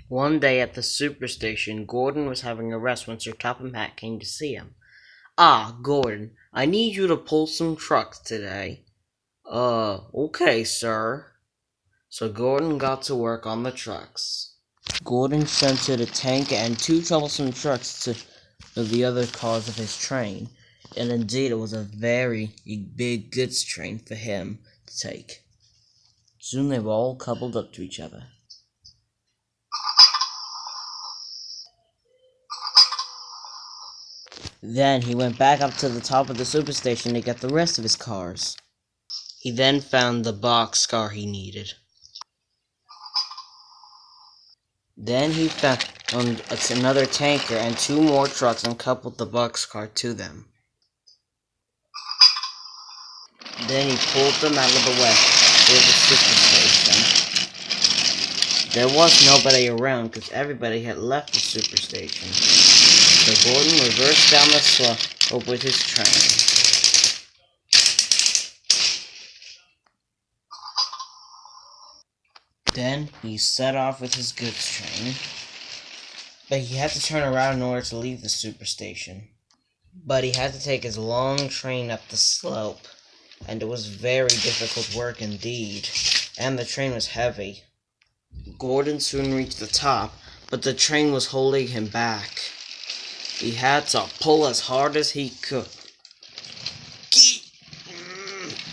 One day at the superstation, Gordon was having a rest when Sir Topham Hatt came to see him. "Ah, Gordon, I need you to pull some trucks today." Okay, sir." So Gordon got to work on the trucks. Gordon sent out a tank and two troublesome trucks to the other cars of his train, and indeed it was a very big goods train for him to take. Soon they were all coupled up to each other. Then he went back up to the top of the superstation to get the rest of his cars. He then found the boxcar he needed. Then he found another tanker and two more trucks and coupled the boxcar to them. Then he pulled them out of the way to the superstation. There was nobody around because everybody had left the superstation. So Gordon reversed down the slope with his train. Then he set off with his goods train, but he had to turn around in order to leave the superstation. But he had to take his long train up the slope, and it was very difficult work indeed, and the train was heavy. Gordon soon reached the top, but the train was holding him back. He had to pull as hard as he could.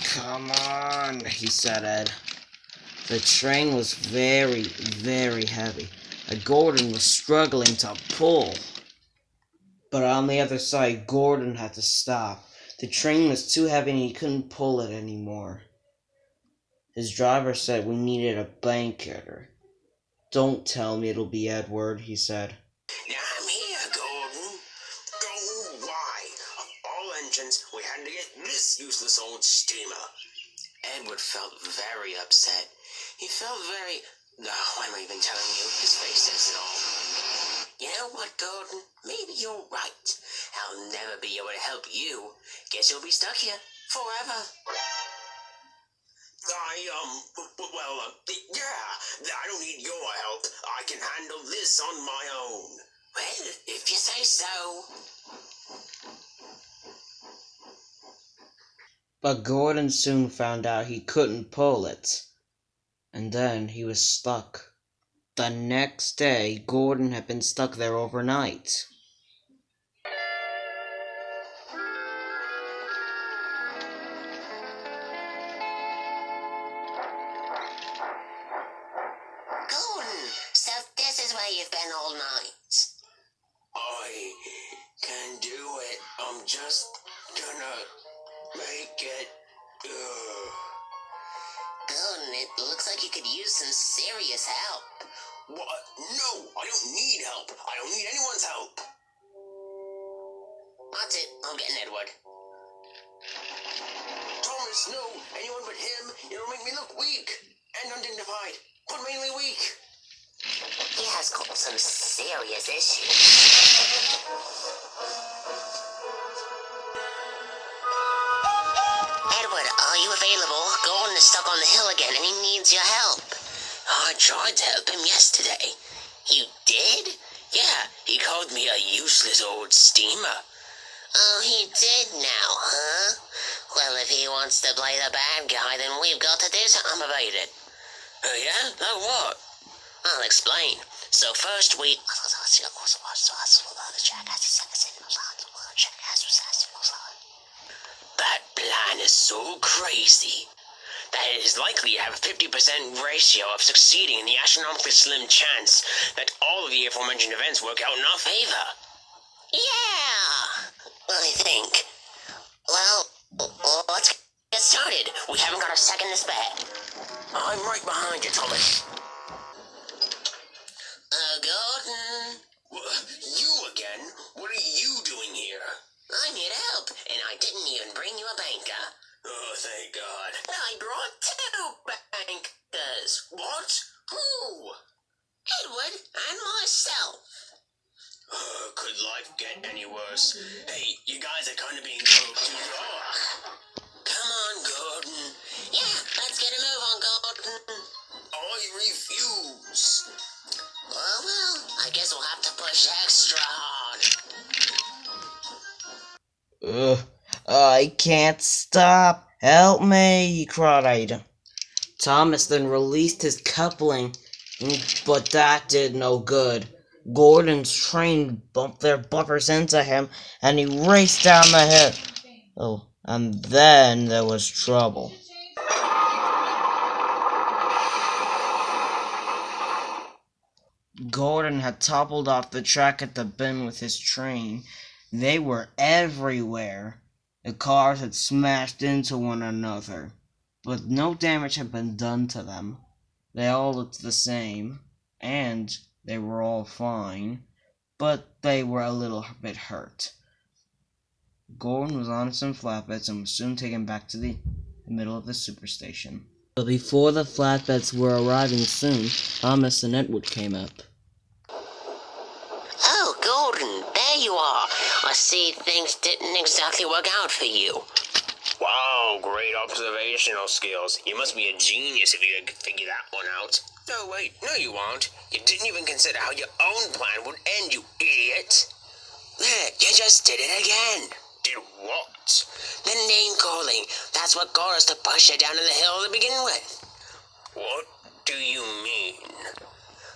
Come on, he said. The train was very, very heavy, and Gordon was struggling to pull. But on the other side, Gordon had to stop. The train was too heavy and he couldn't pull it anymore. His driver said we needed a banker. "Don't tell me it'll be Edward," he said. "I'm here, Gordon. Oh, why? Of all engines, we had to get this useless old steamer." Edward felt very upset. He felt very... why am I even telling you? His face says it all. "You know what, Gordon? Maybe you're right. I'll never be able to help you. Guess you'll be stuck here forever." Yeah, I don't need your help. I can handle this on my own." "Well, if you say so." But Gordon soon found out he couldn't pull it, and then he was stuck. The next day, Gordon had been stuck there overnight. "Gordon, so this is where you've been all night." "I can do it. I'm just gonna make it. Gordon, it looks like you could use some serious help." "What? No, I don't need help. I don't need anyone's help." "That's it. I'm getting Edward." "Thomas, no. Anyone but him. It'll make me look weak and undignified, but mainly weak." "He has got some serious issues." "Edward, are you available? Gordon is stuck on the hill again and he needs your help." "I tried to help him yesterday." "You did?" "Yeah, he called me a useless old steamer." "Oh, he did now, huh? Well, if he wants to play the bad guy, then we've got to do something about it." "Yeah? Like what?" "I'll explain. So first we..." "That plan is so crazy that it is likely to have a 50% ratio of succeeding in the astronomically slim chance that all of the aforementioned events work out in our favor." "Yeah, I think. Well, let's get started. We haven't got a second to spare." "I'm right behind you, Thomas." Gordon." You again? What are you doing here?" "I'm here to help, and I didn't even bring you a banker." "Oh, thank God." "I brought two bankers." "What? Who?" "Edward and myself." Could life get any worse? Hey, you guys are kind of being too far. "Come on, Gordon." "Yeah, let's get a move on, Gordon." "I refuse." "Well, guess we'll have to push extra hard. Ugh, I can't stop. Help me, cried. Thomas then released his coupling, but that did no good. Gordon's train bumped their bumpers into him, and he raced down the hill. Oh, and then there was trouble. Gordon had toppled off the track at the bend with his train. They were everywhere. The cars had smashed into one another, but no damage had been done to them. They all looked the same, and they were all fine, but they were a little bit hurt. Gordon was on some flatbeds and was soon taken back to the middle of the superstation. But before the flatbeds were arriving soon, Thomas and Edward came up. Oh, Gordon, there you are. I see things didn't exactly work out for you. Wow, great observational skills. You must be a genius if you could figure that one out. No, wait, no you won't. You didn't even consider how your own plan would end, you idiot. There, you just did it again. Did what? The name-calling. That's what got us to push you down to the hill to begin with. What do you mean?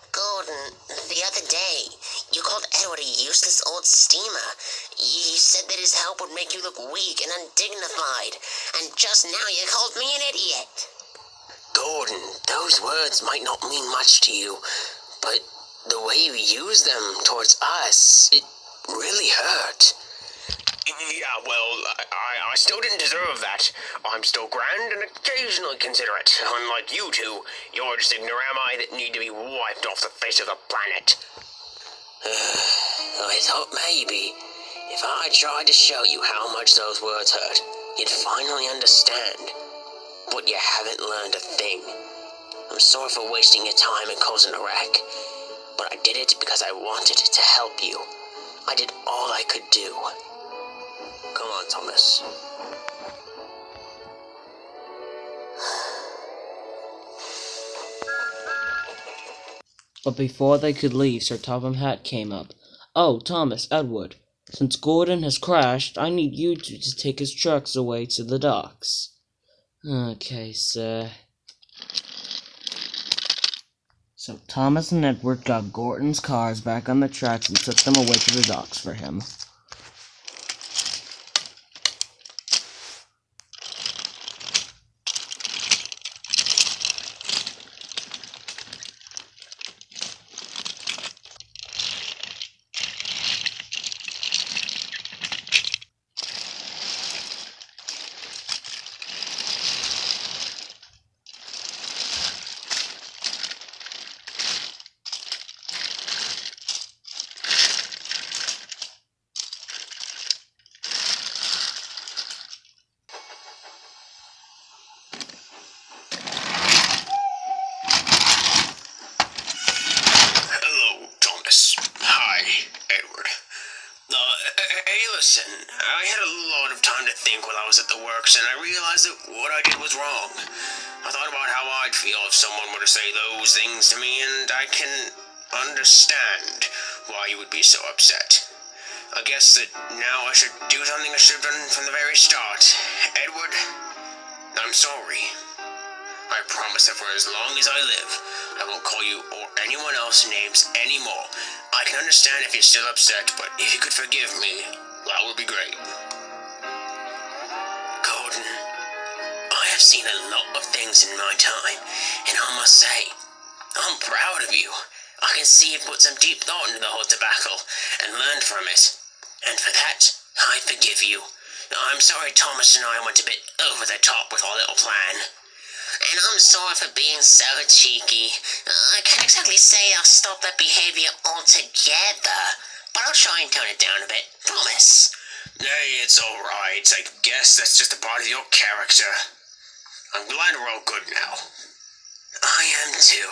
Gordon, the other day, you called Edward a useless old steamer. You said that his help would make you look weak and undignified, and just now you called me an idiot. Gordon, those words might not mean much to you, but the way you use them towards us, it really hurt. Yeah, well, I still didn't deserve that. I'm still grand and occasionally considerate. Unlike you two, you're just ignoramai that need to be wiped off the face of the planet. I thought maybe, if I tried to show you how much those words hurt, you'd finally understand. But you haven't learned a thing. I'm sorry for wasting your time and causing a wreck, but I did it because I wanted to help you. I did all I could do. Come on, Thomas. But before they could leave, Sir Topham Hatt came up. Oh, Thomas, Edward, since Gordon has crashed, I need you two to take his trucks away to the docks. Okay, sir. So Thomas and Edward got Gordon's cars back on the tracks and took them away to the docks for him. Listen, I had a lot of time to think while I was at the works, and I realized that what I did was wrong. I thought about how I'd feel if someone were to say those things to me, and I can understand why you would be so upset. I guess that now I should do something I should have done from the very start. Edward, I'm sorry. I promise that for as long as I live, I won't call you or anyone else names anymore. I can understand if you're still upset, but if you could forgive me, that would be great. Gordon, I have seen a lot of things in my time, and I must say, I'm proud of you. I can see you put some deep thought into the whole debacle and learned from it. And for that, I forgive you. I'm sorry Thomas and I went a bit over the top with our little plan. And I'm sorry for being so cheeky. I can't exactly say I'll stop that behavior altogether, but I'll try and tone it down a bit. Promise. Hey, it's alright. I guess that's just a part of your character. I'm glad we're all good now. I am too.